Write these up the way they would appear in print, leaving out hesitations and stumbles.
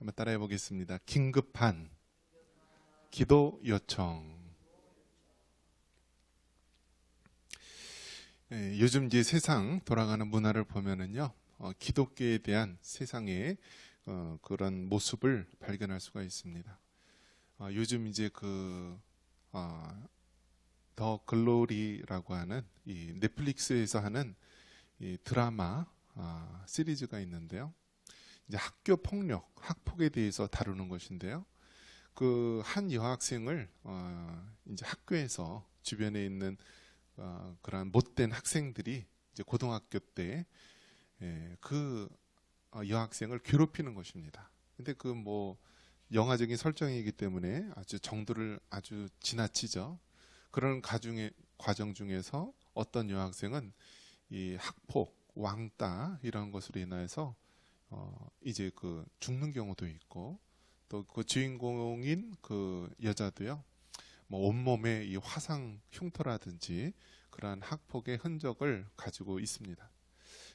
한번 따라해 보겠습니다. 긴급한 기도 요청. 요즘 이제 세상 돌아가는 문화를 보면은요, 기독교에 대한 세상의 그런 모습을 발견할 수가 있습니다. 요즘 이제 더 글로리라고 하는 이 넷플릭스에서 하는 이 드라마 시리즈가 있는데요. 이제 학교 폭력, 학폭에 대해서 다루는 것인데요. 그 한 여학생을 이제 학교에서 주변에 있는 그러한 못된 학생들이 이제 고등학교 때 그 여학생을 괴롭히는 것입니다. 근데 그 뭐 영화적인 설정이기 때문에 아주 정도를 아주 지나치죠. 그런 과정 중에서 어떤 여학생은 이 학폭, 왕따 이런 것으로 인해서 이제 그 죽는 경우도 있고, 또 그 주인공인 그 여자도요, 뭐 온몸에 이 화상 흉터라든지 그러한 학폭의 흔적을 가지고 있습니다.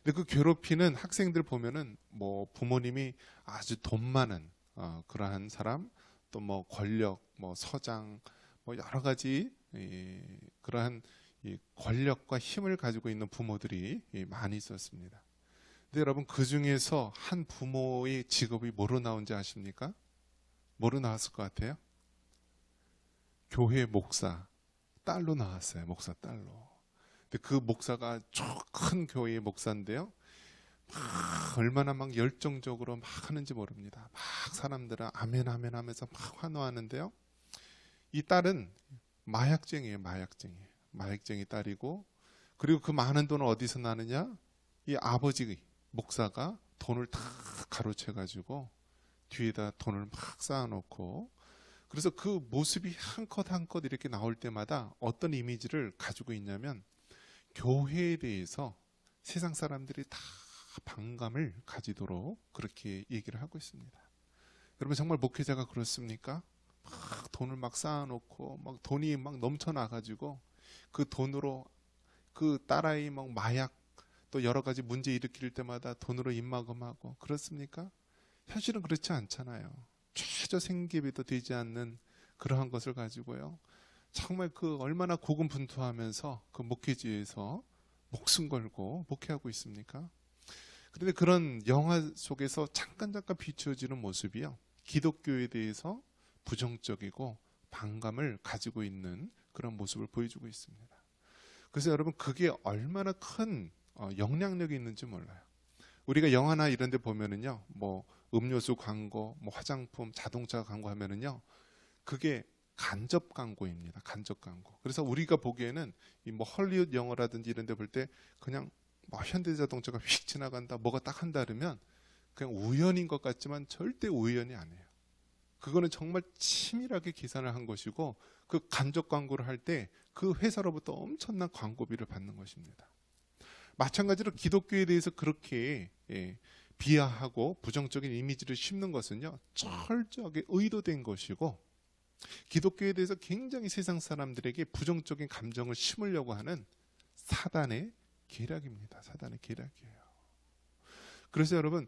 근데 그 괴롭히는 학생들 보면은 뭐 부모님이 아주 돈 많은 그러한 사람, 또 뭐 권력, 뭐 서장, 뭐 여러 가지 그러한 이 권력과 힘을 가지고 있는 부모들이 많이 있었습니다. 근데 여러분, 그 중에서 한 부모의 직업이 뭐로 나온지 아십니까? 뭐로 나왔을 것 같아요? 교회 목사 딸로 나왔어요. 목사 딸로. 근데 그 목사가 큰 교회의 목사인데요, 얼마나 막 열정적으로 막 하는지 모릅니다. 막 사람들은 아멘 아멘 하면서 막 환호하는데요, 이 딸은 마약쟁이에요. 마약쟁이 딸이고, 그리고 그 많은 돈을 어디서 나느냐? 이 아버지 목사가 돈을 다 가로채 가지고 뒤에다 돈을 막 쌓아놓고, 그래서 그 모습이 한 컷 한 컷 이렇게 나올 때마다 어떤 이미지를 가지고 있냐면, 교회에 대해서 세상 사람들이 다 반감을 가지도록 그렇게 얘기를 하고 있습니다. 여러분, 정말 목회자가 그렇습니까? 막 돈을 막 쌓아놓고 막 돈이 막 넘쳐나가지고 그 돈으로 그 딸아이 막 마약 또 여러 가지 문제 일으킬 때마다 돈으로 입막음하고 그렇습니까? 현실은 그렇지 않잖아요. 최저 생계비도 되지 않는 그러한 것을 가지고요, 정말 그 얼마나 고군분투하면서 그 목회지에서 목숨 걸고 목회하고 있습니까? 그런데 그런 영화 속에서 잠깐 비추어지는 모습이요, 기독교에 대해서 부정적이고 반감을 가지고 있는 그런 모습을 보여주고 있습니다. 그래서 여러분, 그게 얼마나 큰 영향력이 있는지 몰라요. 우리가 영화나 이런 데 보면은요, 뭐 음료수 광고, 뭐 화장품, 자동차 광고 하면은요, 그게 간접 광고입니다. 간접 광고. 그래서 우리가 보기에는 이 뭐 헐리우드 영화라든지 이런 데 볼 때 그냥 뭐 현대자동차가 휙 지나간다, 뭐가 딱 한다 그러면 그냥 우연인 것 같지만 절대 우연이 아니에요. 그거는 정말 치밀하게 계산을 한 것이고, 그 간접 광고를 할 때 그 회사로부터 엄청난 광고비를 받는 것입니다. 마찬가지로 기독교에 대해서 그렇게 비하하고 부정적인 이미지를 심는 것은요, 철저하게 의도된 것이고, 기독교에 대해서 굉장히 세상 사람들에게 부정적인 감정을 심으려고 하는 사단의 계략입니다. 사단의 계략이에요. 그래서 여러분,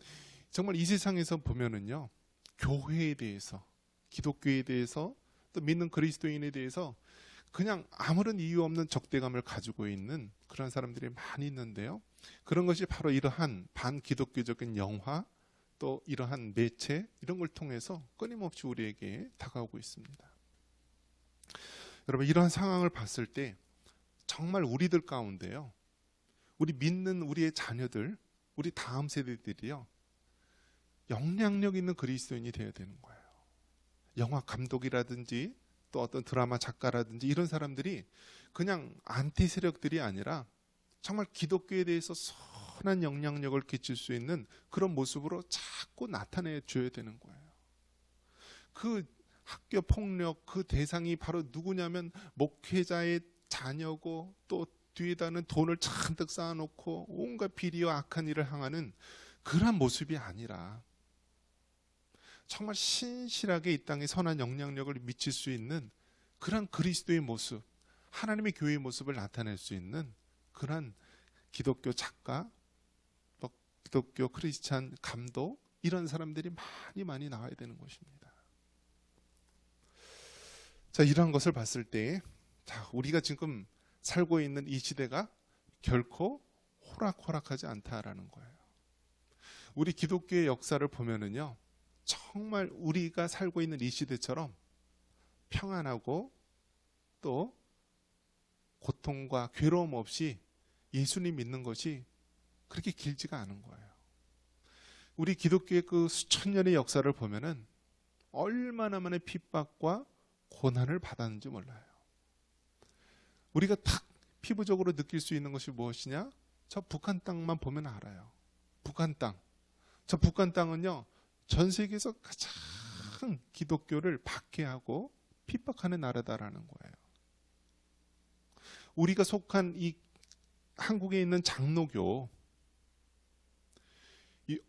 정말 이 세상에서 보면은요, 교회에 대해서, 기독교에 대해서, 또 믿는 그리스도인에 대해서 그냥 아무런 이유 없는 적대감을 가지고 있는 그런 사람들이 많이 있는데요, 그런 것이 바로 이러한 반기독교적인 영화, 또 이러한 매체 이런 걸 통해서 끊임없이 우리에게 다가오고 있습니다. 여러분, 이런 상황을 봤을 때 정말 우리들 가운데요, 우리 믿는 우리의 자녀들, 우리 다음 세대들이요, 영향력 있는 그리스도인이 되어야 되는 거예요. 영화 감독이라든지 또 어떤 드라마 작가라든지 이런 사람들이 그냥 안티 세력들이 아니라 정말 기독교에 대해서 선한 영향력을 끼칠 수 있는 그런 모습으로 자꾸 나타내 줘야 되는 거예요. 그 학교 폭력 그 대상이 바로 누구냐면 목회자의 자녀고, 또 뒤에다는 돈을 잔뜩 쌓아놓고 온갖 비리와 악한 일을 향하는 그런 모습이 아니라 정말 신실하게 이 땅에 선한 영향력을 미칠 수 있는 그런 그리스도의 모습, 하나님의 교회의 모습을 나타낼 수 있는 그런 기독교 작가, 기독교 크리스찬 감독, 이런 사람들이 많이 나와야 되는 것입니다. 자, 이러한 것을 봤을 때, 자, 우리가 지금 살고 있는 이 시대가 결코 호락호락하지 않다라는 거예요. 우리 기독교의 역사를 보면은요, 정말 우리가 살고 있는 이 시대처럼 평안하고 또 고통과 괴로움 없이 예수님 믿는 것이 그렇게 길지가 않은 거예요. 우리 기독교의 그 수천 년의 역사를 보면은 얼마나 많은 핍박과 고난을 받았는지 몰라요. 우리가 딱 피부적으로 느낄 수 있는 것이 무엇이냐? 저 북한 땅만 보면 알아요. 북한 땅. 저 북한 땅은요, 전 세계에서 가장 기독교를 박해하고 핍박하는 나라다라는 거예요. 우리가 속한 이 한국에 있는 장로교,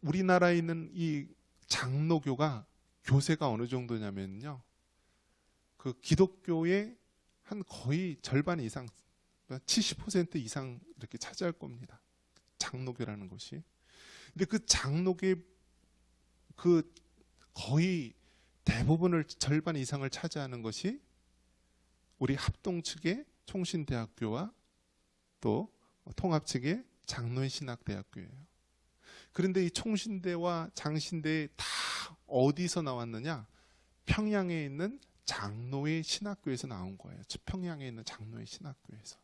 우리나라에 있는 이 장로교가 교세가 어느 정도냐면요, 그 기독교의 한 거의 절반 이상, 70% 이상 이렇게 차지할 겁니다. 장로교라는 것이. 근데 그 장로교의 그 거의 대부분을, 절반 이상을 차지하는 것이 우리 합동 측의 총신대학교와 또 통합 측의 장로의 신학대학교예요. 그런데 이 총신대와 장신대 다 어디서 나왔느냐? 평양에 있는 장로의 신학교에서 나온 거예요. 평양에 있는 장로의 신학교에서.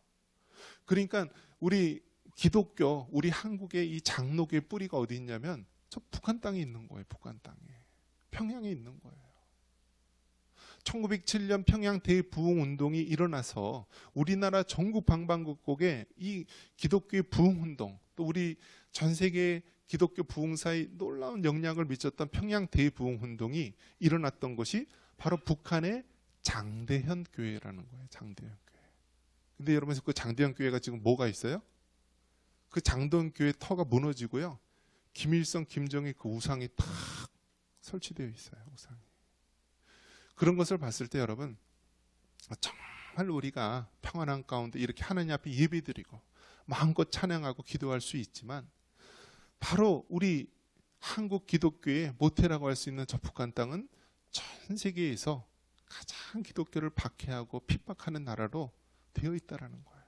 그러니까 우리 기독교, 우리 한국의 이 장로교의 뿌리가 어디 있냐면 저 북한 땅에 있는 거예요. 북한 땅에. 평양에 있는 거예요. 1907년 평양 대부흥운동이 일어나서 우리나라 전국 방방곡곡에 이 기독교의 부흥운동, 또 우리 전 세계 기독교 부흥사에 놀라운 영향을 미쳤던 평양 대부흥운동이 일어났던 것이 바로 북한의 장대현 교회라는 거예요. 장대현 교회. 근데 여러분, 그 장대현 교회가 지금 뭐가 있어요? 그 장대현 교회 터가 무너지고요, 김일성, 김정일 그 우상이 탁 설치되어 있어요. 우상이. 그런 것을 봤을 때 여러분, 정말 우리가 평안한 가운데 이렇게 하나님 앞에 예배드리고 마음껏 찬양하고 기도할 수 있지만, 바로 우리 한국 기독교의 모태라고 할 수 있는 저 북한 땅은 전 세계에서 가장 기독교를 박해하고 핍박하는 나라로 되어 있다라는 거예요.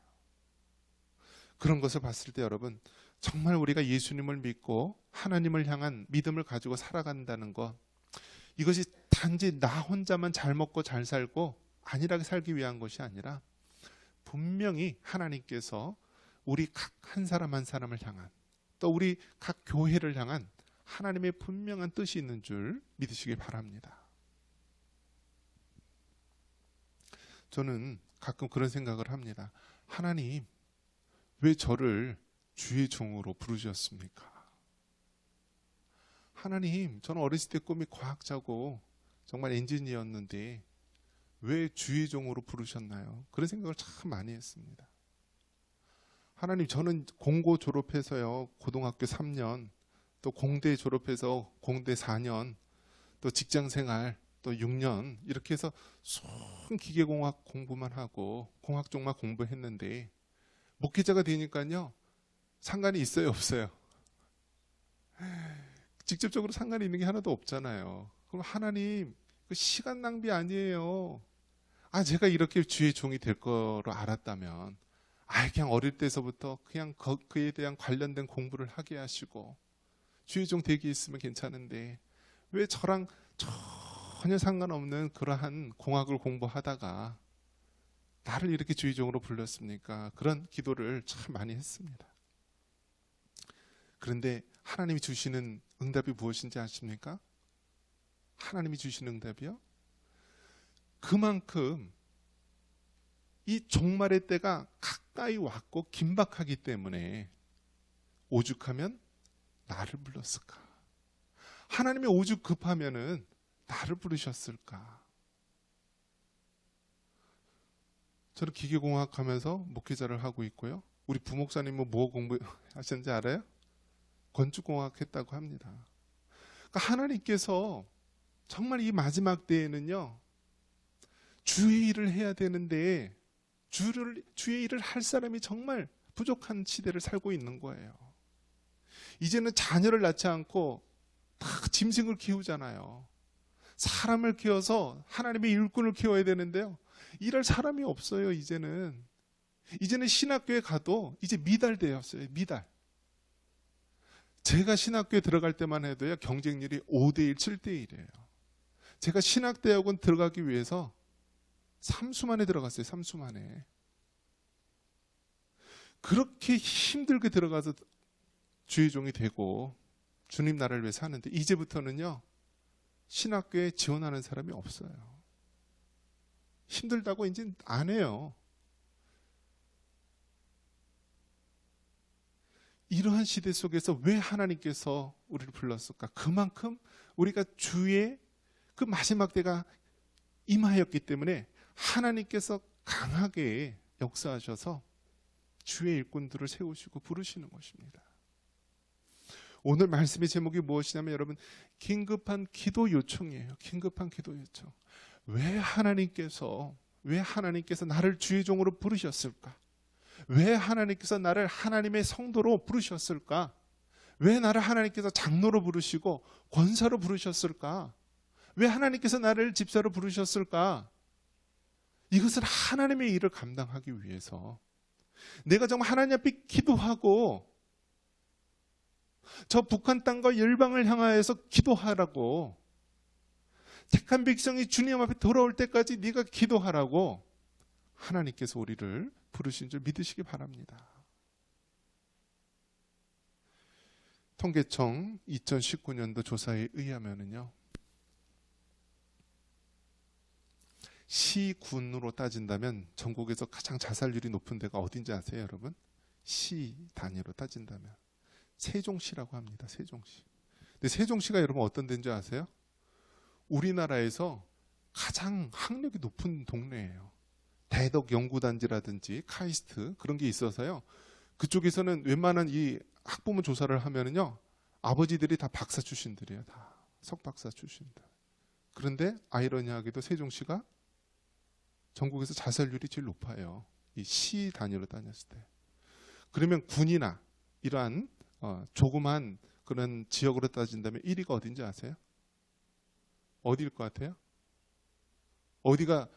그런 것을 봤을 때 여러분, 정말 우리가 예수님을 믿고 하나님을 향한 믿음을 가지고 살아간다는 것, 이것이 단지 나 혼자만 잘 먹고 잘 살고 안일하게 살기 위한 것이 아니라 분명히 하나님께서 우리 각 한 사람 한 사람을 향한, 또 우리 각 교회를 향한 하나님의 분명한 뜻이 있는 줄 믿으시기 바랍니다. 저는 가끔 그런 생각을 합니다. 하나님, 왜 저를 주의 종으로 부르셨습니까? 하나님, 저는 어렸을 때 꿈이 과학자고 정말 엔지니어였는데 왜 주의 종으로 부르셨나요? 그런 생각을 참 많이 했습니다. 하나님, 저는 공고 졸업해서요, 고등학교 3년, 또 공대 졸업해서 공대 4년, 또 직장생활 또 6년, 이렇게 해서 순 기계공학 공부만 하고 공학 쪽만 공부했는데 목회자가 되니까요, 상관이 있어요, 없어요? 직접적으로 상관이 있는 게 하나도 없잖아요. 그럼 하나님, 그 시간 낭비 아니에요. 제가 이렇게 주의 종이 될 거로 알았다면 그냥 어릴 때서부터 그냥 그에 대한 관련된 공부를 하게 하시고 주의 종 되게 있으면 괜찮은데 왜 저랑 전혀 상관없는 그러한 공학을 공부하다가 나를 이렇게 주의 종으로 불렀습니까? 그런 기도를 참 많이 했습니다. 그런데 하나님이 주시는 응답이 무엇인지 아십니까? 하나님이 주시는 응답이요? 그만큼 이 종말의 때가 가까이 왔고 긴박하기 때문에 오죽하면 나를 불렀을까? 하나님이 오죽 급하면은 나를 부르셨을까? 저는 기계공학 하면서 목회자를 하고 있고요. 우리 부목사님은 뭐 공부하셨는지 알아요? 건축공학 했다고 합니다. 그러니까 하나님께서 정말 이 마지막 때에는요, 주의 일을 해야 되는데 주의 일을 할 사람이 정말 부족한 시대를 살고 있는 거예요. 이제는 자녀를 낳지 않고 다 짐승을 키우잖아요. 사람을 키워서 하나님의 일꾼을 키워야 되는데요. 일할 사람이 없어요. 이제는 신학교에 가도 이제 미달되었어요. 미달. 제가 신학교에 들어갈 때만 해도요, 경쟁률이 5대1, 7대1이에요. 제가 신학대학원 들어가기 위해서 3수 만에 들어갔어요. 3수 만에. 그렇게 힘들게 들어가서 주의 종이 되고 주님 나라를 위해 사는데, 이제부터는요, 신학교에 지원하는 사람이 없어요. 힘들다고 이제 안 해요. 이러한 시대 속에서 왜 하나님께서 우리를 불렀을까? 그만큼 우리가 주의 그 마지막 때가 임하였기 때문에 하나님께서 강하게 역사하셔서 주의 일꾼들을 세우시고 부르시는 것입니다. 오늘 말씀의 제목이 무엇이냐면, 여러분, 긴급한 기도 요청이에요. 긴급한 기도 요청. 왜 하나님께서 나를 주의 종으로 부르셨을까? 왜 하나님께서 나를 하나님의 성도로 부르셨을까? 왜 나를 하나님께서 장로로 부르시고 권사로 부르셨을까? 왜 하나님께서 나를 집사로 부르셨을까? 이것은 하나님의 일을 감당하기 위해서, 내가 정말 하나님 앞에 기도하고 저 북한 땅과 열방을 향하여서 기도하라고, 택한 백성이 주님 앞에 돌아올 때까지 네가 기도하라고 하나님께서 우리를 부르신 줄 믿으시기 바랍니다. 통계청 2019년도 조사에 의하면요, 시군으로 따진다면 전국에서 가장 자살률이 높은 데가 어딘지 아세요, 여러분? 시 단위로 따진다면 세종시라고 합니다. 세종시. 근데 세종시가 여러분 어떤 데인지 아세요? 우리나라에서 가장 학력이 높은 동네예요. 대덕 연구단지라든지 카이스트 그런 게 있어서요, 그쪽에서는 웬만한 이 학부모 조사를 하면은요, 아버지들이 다 박사 출신들이에요. 다 석박사 출신들. 그런데 아이러니하게도 세종시가 전국에서 자살률이 제일 높아요. 이 시 단위로 다녔을 때. 그러면 군이나 이러한 조그만 그런 지역으로 따진다면 1위가 어딘지 아세요? 어디일 것 같아요? 어디가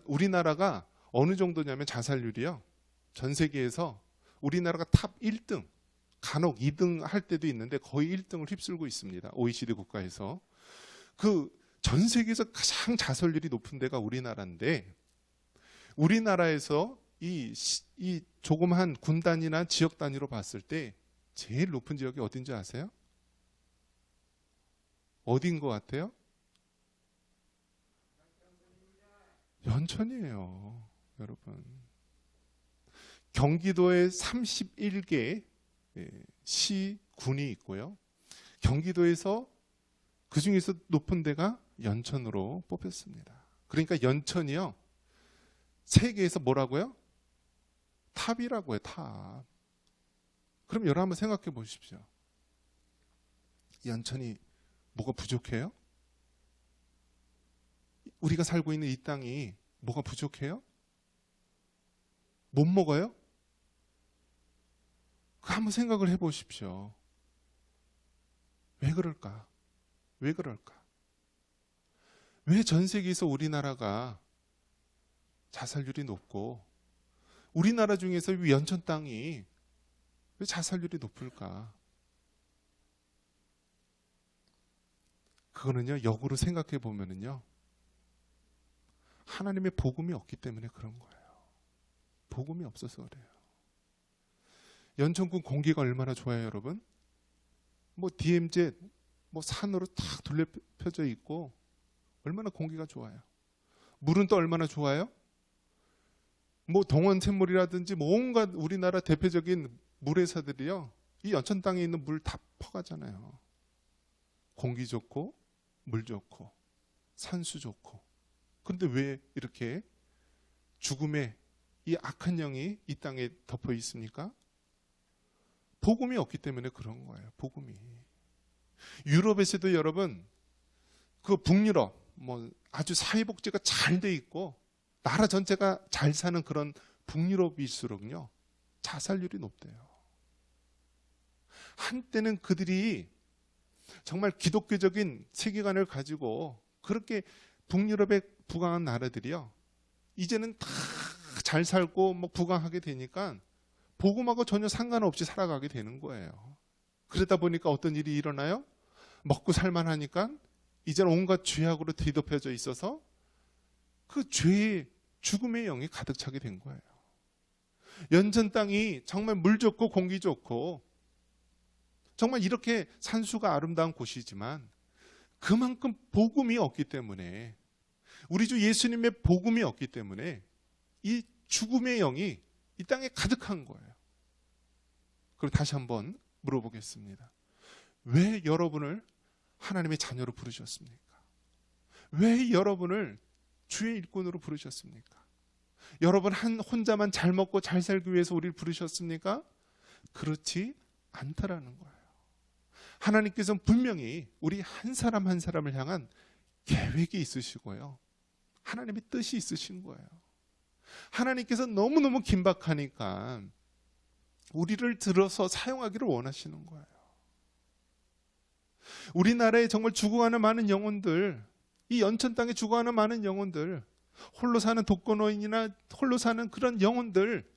우리나라가 어느 정도냐면 자살률이요, 전 세계에서 우리나라가 탑 1등, 간혹 2등 할 때도 있는데 거의 1등을 휩쓸고 있습니다. OECD 국가에서. 그 전 세계에서 가장 자살률이 높은 데가 우리나라인데, 우리나라에서 이 조그만 군 단위나 지역 단위로 봤을 때 제일 높은 지역이 어딘지 아세요? 어딘 것 같아요? 연천이에요, 여러분. 경기도에 31개 시, 군이 있고요. 경기도에서 그 중에서 높은 데가 연천으로 뽑혔습니다. 그러니까 연천이요, 세계에서 뭐라고요? 탑이라고요, 탑. 그럼 여러분 한번 생각해 보십시오. 연천이 뭐가 부족해요? 우리가 살고 있는 이 땅이 뭐가 부족해요? 못 먹어요? 한번 생각을 해 보십시오. 왜 그럴까? 왜 그럴까? 왜 전 세계에서 우리나라가 자살률이 높고, 우리나라 중에서 이 연천 땅이 왜 자살률이 높을까? 그거는요, 역으로 생각해 보면은요, 하나님의 복음이 없기 때문에 그런 거예요. 복음이 없어서 그래요. 연천군 공기가 얼마나 좋아요, 여러분? 뭐 DMZ 산으로 탁 둘러펴져 있고 얼마나 공기가 좋아요. 물은 또 얼마나 좋아요? 동원 샘물이라든지 온갖 우리나라 대표적인 물회사들이요, 이 연천 땅에 있는 물 다 퍼가잖아요. 공기 좋고 물 좋고 산수 좋고. 그런데 왜 이렇게 죽음의 이 악한 영이 이 땅에 덮여 있습니까? 복음이 없기 때문에 그런 거예요. 복음이. 유럽에서도 여러분, 그 북유럽 아주 사회복지가 잘 돼 있고 나라 전체가 잘 사는 그런 북유럽일수록요, 자살률이 높대요. 한때는 그들이 정말 기독교적인 세계관을 가지고 그렇게 북유럽에 부강한 나라들이요, 이제는 다 잘 살고 뭐 부강하게 되니까 복음하고 전혀 상관없이 살아가게 되는 거예요. 그러다 보니까 어떤 일이 일어나요? 먹고 살만하니까 이제는 온갖 죄악으로 뒤덮여져 있어서 그 죄의 죽음의 영이 가득 차게 된 거예요. 연전 땅이 정말 물 좋고 공기 좋고 정말 이렇게 산수가 아름다운 곳이지만 그만큼 복음이 없기 때문에, 우리 주 예수님의 복음이 없기 때문에 이 죽음의 영이 이 땅에 가득한 거예요. 그리고 다시 한번 물어보겠습니다. 왜 여러분을 하나님의 자녀로 부르셨습니까? 왜 여러분을 주의 일꾼으로 부르셨습니까? 여러분 혼자만 잘 먹고 잘 살기 위해서 우리를 부르셨습니까? 그렇지 않다라는 거예요. 하나님께서는 분명히 우리 한 사람 한 사람을 향한 계획이 있으시고요, 하나님의 뜻이 있으신 거예요. 하나님께서 너무너무 긴박하니까 우리를 들어서 사용하기를 원하시는 거예요. 우리나라에 정말 죽어가는 많은 영혼들, 이 연천 땅에 죽어가는 많은 영혼들, 홀로 사는 독거노인이나 홀로 사는 그런 영혼들,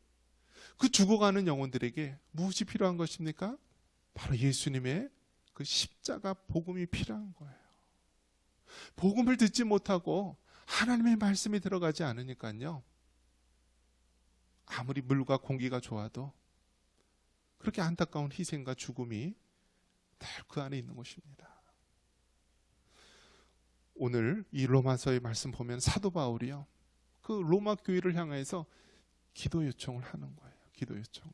그 죽어가는 영혼들에게 무엇이 필요한 것입니까? 바로 예수님의 그 십자가 복음이 필요한 거예요. 복음을 듣지 못하고 하나님의 말씀이 들어가지 않으니까요, 아무리 물과 공기가 좋아도 그렇게 안타까운 희생과 죽음이 늘 그 안에 있는 것입니다. 오늘 이 로마서의 말씀 보면 사도 바울이요, 그 로마 교회를 향해서 기도 요청을 하는 거예요. 기도 요청을.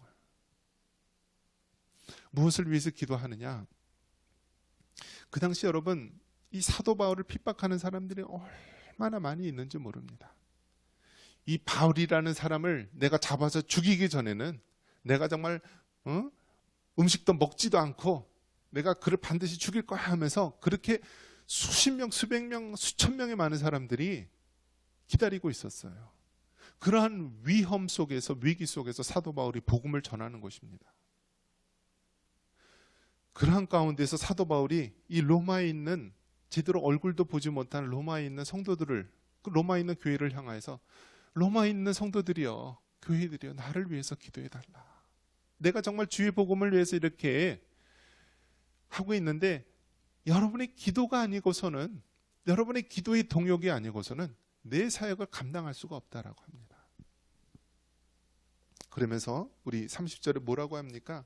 무엇을 위해서 기도하느냐? 그 당시 여러분, 이 사도 바울을 핍박하는 사람들이 얼마나 많이 있는지 모릅니다. 이 바울이라는 사람을 내가 잡아서 죽이기 전에는 내가 정말 음식도 먹지도 않고 내가 그를 반드시 죽일 거야 하면서 그렇게 수십 명, 수백 명, 수천 명의 많은 사람들이 기다리고 있었어요. 그러한 위험 속에서, 위기 속에서 사도 바울이 복음을 전하는 것입니다. 그러한 가운데서 사도 바울이 이 로마에 있는, 제대로 얼굴도 보지 못한 로마에 있는 성도들을, 로마에 있는 교회를 향해서, 로마에 있는 성도들이여, 교회들이여, 나를 위해서 기도해 달라. 내가 정말 주의 복음을 위해서 이렇게 하고 있는데 여러분의 기도가 아니고서는, 여러분의 기도의 동역이 아니고서는 내 사역을 감당할 수가 없다라고 합니다. 그러면서 우리 30절에 뭐라고 합니까?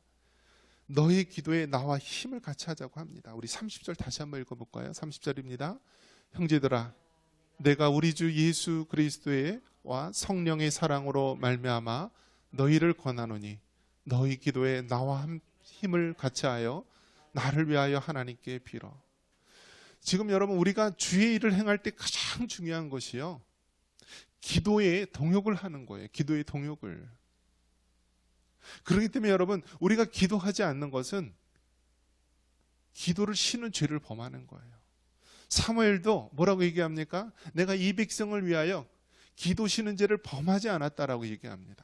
너의 기도에 나와 힘을 같이 하자고 합니다. 우리 30절 다시 한번 읽어볼까요? 30절입니다. 형제들아, 내가 우리 주 예수 그리스도의 와 성령의 사랑으로 말미암아 너희를 권하노니 너희 기도에 나와 힘을 같이 하여 나를 위하여 하나님께 빌어. 지금 여러분, 우리가 주의 일을 행할 때 가장 중요한 것이요, 기도에 동역을 하는 거예요. 기도의 동역을. 그렇기 때문에 여러분, 우리가 기도하지 않는 것은 기도를 쉬는 죄를 범하는 거예요. 사무엘도 뭐라고 얘기합니까? 내가 이 백성을 위하여 기도 쉬는 죄를 범하지 않았다라고 얘기합니다.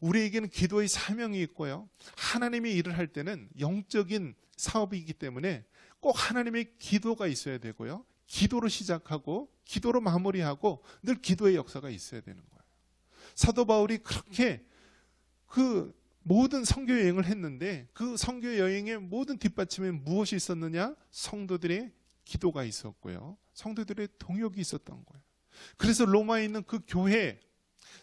우리에게는 기도의 사명이 있고요, 하나님의 일을 할 때는 영적인 사업이기 때문에 꼭 하나님의 기도가 있어야 되고요, 기도로 시작하고 기도로 마무리하고 늘 기도의 역사가 있어야 되는 거예요. 사도 바울이 그렇게 그 모든 선교 여행을 했는데 그 선교 여행의 모든 뒷받침에 무엇이 있었느냐? 성도들의 기도가 있었고요, 성도들의 동역이 있었던 거예요. 그래서 로마에 있는 그 교회,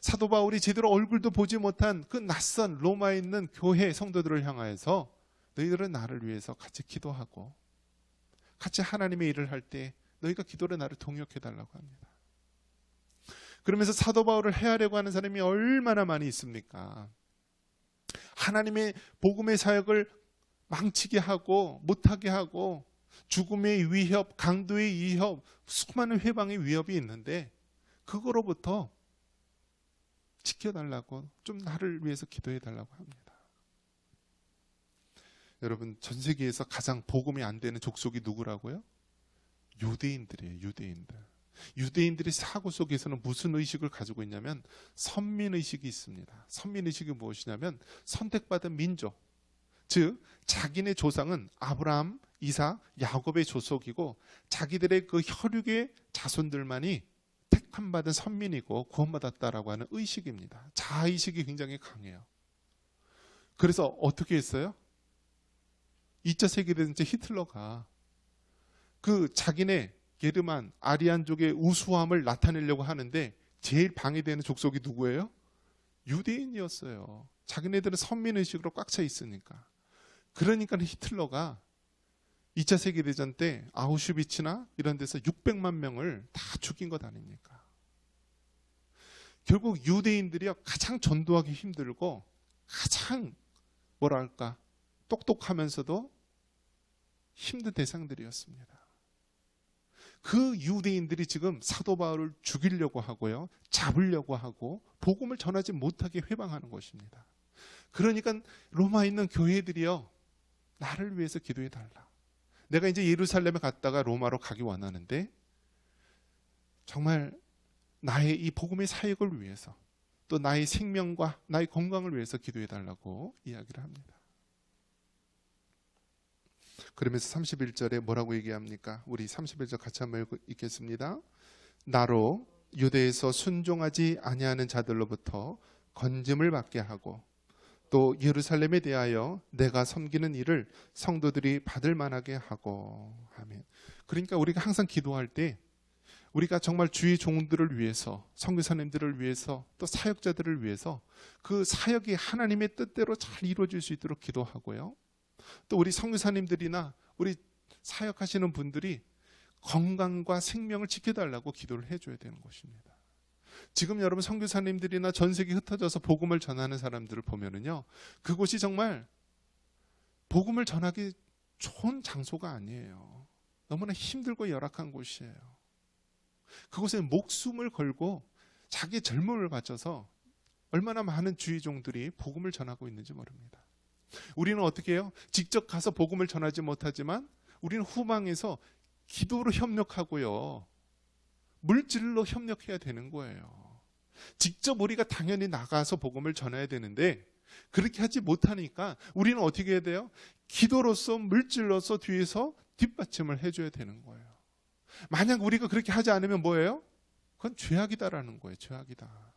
사도 바울이 제대로 얼굴도 보지 못한 그 낯선 로마에 있는 교회 성도들을 향하여서 너희들은 나를 위해서 같이 기도하고 같이 하나님의 일을 할 때 너희가 기도로 나를 동역해 달라고 합니다. 그러면서 사도 바울을 해하려고 하는 사람이 얼마나 많이 있습니까? 하나님의 복음의 사역을 망치게 하고 못하게 하고 죽음의 위협, 강도의 위협, 수많은 회방의 위협이 있는데 그거로부터 지켜달라고, 좀 나를 위해서 기도해 달라고 합니다. 여러분, 전 세계에서 가장 복음이 안 되는 족속이 누구라고요? 유대인들이에요. 유대인들. 유대인들의 사고 속에서는 무슨 의식을 가지고 있냐면 선민의식이 있습니다. 선민의식이 무엇이냐면 선택받은 민족, 즉 자기네 조상은 아브라함, 이삭, 야곱의 조속이고 자기들의 그 혈육의 자손들만이 택함 받은 선민이고 구원받았다라고 하는 의식입니다. 자아의식이 굉장히 강해요. 그래서 어떻게 했어요? 2차 세계대전 때 히틀러가 그 자기네 게르만 아리안족의 우수함을 나타내려고 하는데 제일 방해되는 족속이 누구예요? 유대인이었어요. 자기네들은 선민의식으로 꽉 차 있으니까. 그러니까 히틀러가 2차 세계대전 때 아우슈비츠나 이런 데서 600만 명을 다 죽인 것 아닙니까? 결국 유대인들이 가장 전도하기 힘들고 가장 뭐랄까 똑똑하면서도 힘든 대상들이었습니다. 그 유대인들이 지금 사도 바울을 죽이려고 하고요, 잡으려고 하고 복음을 전하지 못하게 회방하는 것입니다. 그러니까 로마에 있는 교회들이요, 나를 위해서 기도해 달라. 내가 이제 예루살렘에 갔다가 로마로 가기 원하는데 정말 나의 이 복음의 사역을 위해서 또 나의 생명과 나의 건강을 위해서 기도해 달라고 이야기를 합니다. 그러면서 31절에 뭐라고 얘기합니까? 우리 31절 같이 한번 읽겠습니다. 나로 유대에서 순종하지 아니하는 자들로부터 건짐을 받게 하고 또 예루살렘에 대하여 내가 섬기는 일을 성도들이 받을 만하게 하고. 아멘. 그러니까 우리가 항상 기도할 때 우리가 정말 주의 종들을 위해서, 선교사님들을 위해서, 또 사역자들을 위해서 그 사역이 하나님의 뜻대로 잘 이루어질 수 있도록 기도하고요, 또 우리 선교사님들이나 우리 사역하시는 분들이 건강과 생명을 지켜달라고 기도를 해줘야 되는 것입니다. 지금 여러분 선교사님들이나 전 세계 흩어져서 복음을 전하는 사람들을 보면은요, 그곳이 정말 복음을 전하기 좋은 장소가 아니에요. 너무나 힘들고 열악한 곳이에요. 그곳에 목숨을 걸고 자기 젊음을 바쳐서 얼마나 많은 주의 종들이 복음을 전하고 있는지 모릅니다. 우리는 어떻게 해요? 직접 가서 복음을 전하지 못하지만 우리는 후방에서 기도로 협력하고요, 물질로 협력해야 되는 거예요. 직접 우리가 당연히 나가서 복음을 전해야 되는데 그렇게 하지 못하니까 우리는 어떻게 해야 돼요? 기도로서, 물질로서 뒤에서 뒷받침을 해줘야 되는 거예요. 만약 우리가 그렇게 하지 않으면 뭐예요? 그건 죄악이다라는 거예요. 죄악이다.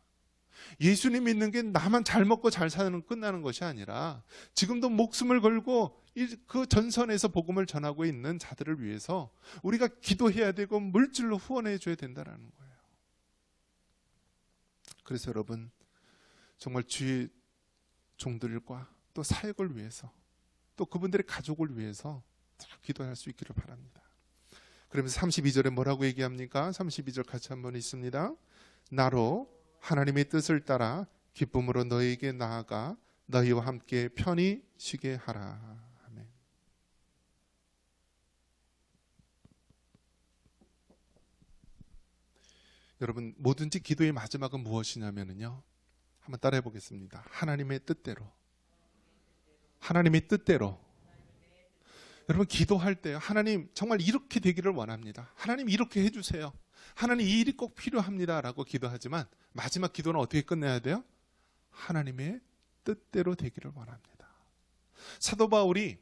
예수님 믿는 게 나만 잘 먹고 잘 사는 끝나는 것이 아니라 지금도 목숨을 걸고 그 전선에서 복음을 전하고 있는 자들을 위해서 우리가 기도해야 되고 물질로 후원해 줘야 된다는 거예요. 그래서 여러분 정말 주의 종들과 또 사역을 위해서 또 그분들의 가족을 위해서 기도할 수 있기를 바랍니다. 그러면서 32절에 뭐라고 얘기합니까? 32절 같이 한번 읽습니다. 나로 하나님의 뜻을 따라 기쁨으로 너희에게 나아가 너희와 함께 편히 쉬게 하라. 아멘. 여러분 뭐든지 기도의 마지막은 무엇이냐면요, 한번 따라해 보겠습니다. 하나님의 뜻대로. 하나님의 뜻대로. 여러분 기도할 때 하나님 정말 이렇게 되기를 원합니다. 하나님 이렇게 해주세요. 하나님 이 일이 꼭 필요합니다 라고 기도하지만 마지막 기도는 어떻게 끝내야 돼요? 하나님의 뜻대로 되기를 원합니다. 사도 바울이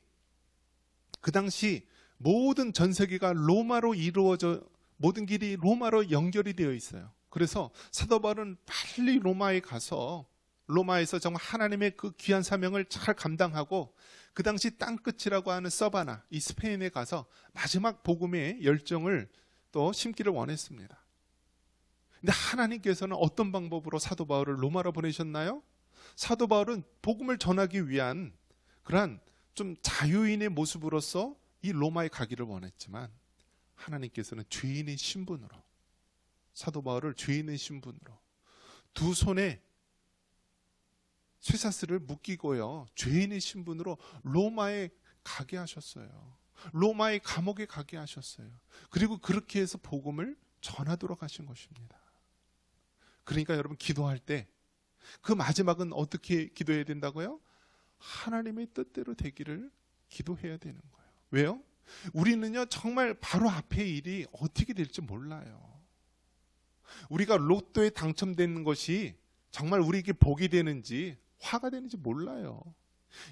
그 당시 모든 전 세계가 로마로 이루어져, 모든 길이 로마로 연결이 되어 있어요. 그래서 사도 바울은 빨리 로마에 가서 로마에서 정말 하나님의 그 귀한 사명을 잘 감당하고 그 당시 땅끝이라고 하는 서바나, 이 스페인에 가서 마지막 복음의 열정을 또 심기를 원했습니다. 근데 하나님께서는 어떤 방법으로 사도 바울을 로마로 보내셨나요? 사도 바울은 복음을 전하기 위한 그러한 좀 자유인의 모습으로서 이 로마에 가기를 원했지만 하나님께서는 죄인의 신분으로, 사도 바울을 죄인의 신분으로 두 손에 쇠사슬을 묶이고요, 죄인의 신분으로 로마에 가게 하셨어요. 로마의 감옥에 가게 하셨어요. 그리고 그렇게 해서 복음을 전하도록 하신 것입니다. 그러니까 여러분 기도할 때 그 마지막은 어떻게 기도해야 된다고요? 하나님의 뜻대로 되기를 기도해야 되는 거예요. 왜요? 우리는요 정말 바로 앞의 일이 어떻게 될지 몰라요. 우리가 로또에 당첨되는 것이 정말 우리에게 복이 되는지 화가 되는지 몰라요.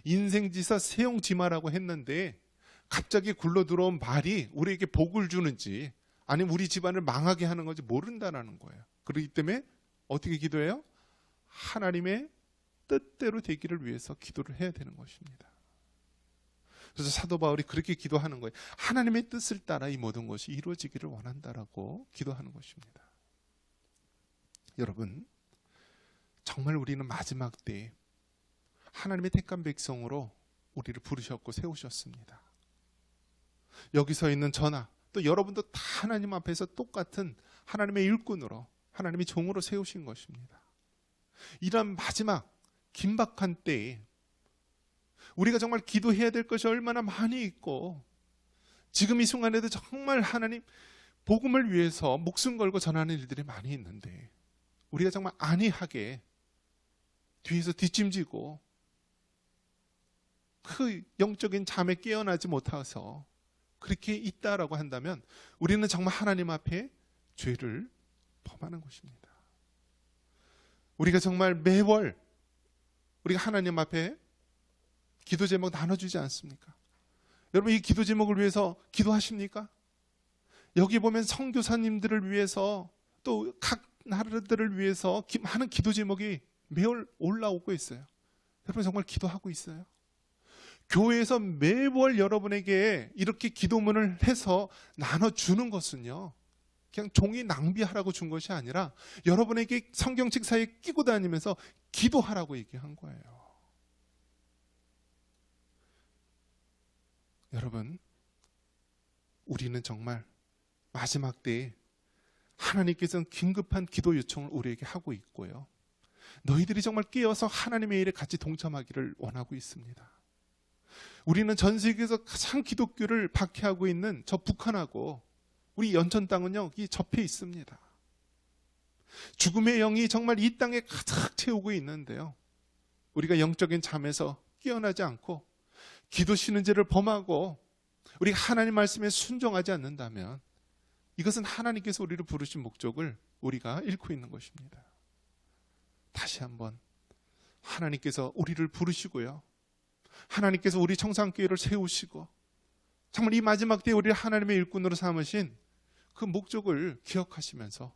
인생지사 세용지마라고 했는데 갑자기 굴러 들어온 말이 우리에게 복을 주는지 아니면 우리 집안을 망하게 하는 건지 모른다라는 거예요. 그렇기 때문에 어떻게 기도해요? 하나님의 뜻대로 되기를 위해서 기도를 해야 되는 것입니다. 그래서 사도 바울이 그렇게 기도하는 거예요. 하나님의 뜻을 따라 이 모든 것이 이루어지기를 원한다라고 기도하는 것입니다. 여러분, 정말 우리는 마지막 때에 하나님의 택한 백성으로 우리를 부르셨고 세우셨습니다. 여기 서 있는 저나 또 여러분도 다 하나님 앞에서 똑같은 하나님의 일꾼으로, 하나님의 종으로 세우신 것입니다. 이런 마지막 긴박한 때에 우리가 정말 기도해야 될 것이 얼마나 많이 있고, 지금 이 순간에도 정말 하나님 복음을 위해서 목숨 걸고 전하는 일들이 많이 있는데, 우리가 정말 안이하게 뒤에서 뒷짐지고 그 영적인 잠에 깨어나지 못해서 그렇게 있다라고 한다면 우리는 정말 하나님 앞에 죄를 범하는 것입니다. 우리가 정말 매월 우리가 하나님 앞에 기도 제목 나눠주지 않습니까? 여러분, 이 기도 제목을 위해서 기도하십니까? 여기 보면 선교사님들을 위해서 또 각 나라들을 위해서 많은 기도 제목이 매월 올라오고 있어요. 여러분 정말 기도하고 있어요? 교회에서 매월 여러분에게 이렇게 기도문을 해서 나눠주는 것은요, 그냥 종이 낭비하라고 준 것이 아니라 여러분에게 성경책 사이에 끼고 다니면서 기도하라고 얘기한 거예요. 여러분, 우리는 정말 마지막 때에 하나님께서는 긴급한 기도 요청을 우리에게 하고 있고요, 너희들이 정말 깨어서 하나님의 일에 같이 동참하기를 원하고 있습니다. 우리는 전 세계에서 가장 기독교를 박해하고 있는 저 북한하고 우리 연천 땅은요, 이 접해 있습니다. 죽음의 영이 정말 이 땅에 가득 채우고 있는데요, 우리가 영적인 잠에서 깨어나지 않고 기도 쉬는 죄를 범하고 우리가 하나님 말씀에 순종하지 않는다면 이것은 하나님께서 우리를 부르신 목적을 우리가 잃고 있는 것입니다. 다시 한번 하나님께서 우리를 부르시고요, 하나님께서 우리 청산교회를 세우시고 정말 이 마지막 때에 우리를 하나님의 일꾼으로 삼으신 그 목적을 기억하시면서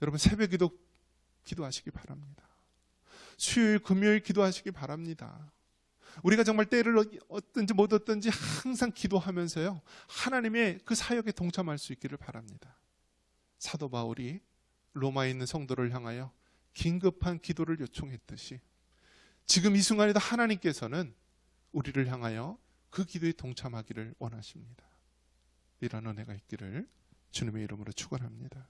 여러분 새벽 기도 기도하시기 바랍니다. 수요일 금요일 기도하시기 바랍니다. 우리가 정말 때를 얻든지 못 얻든지 항상 기도하면서요, 하나님의 그 사역에 동참할 수 있기를 바랍니다. 사도 바울이 로마에 있는 성도를 향하여 긴급한 기도를 요청했듯이 지금 이 순간에도 하나님께서는 우리를 향하여 그 기도에 동참하기를 원하십니다. 이런 은혜가 있기를 주님의 이름으로 축원합니다.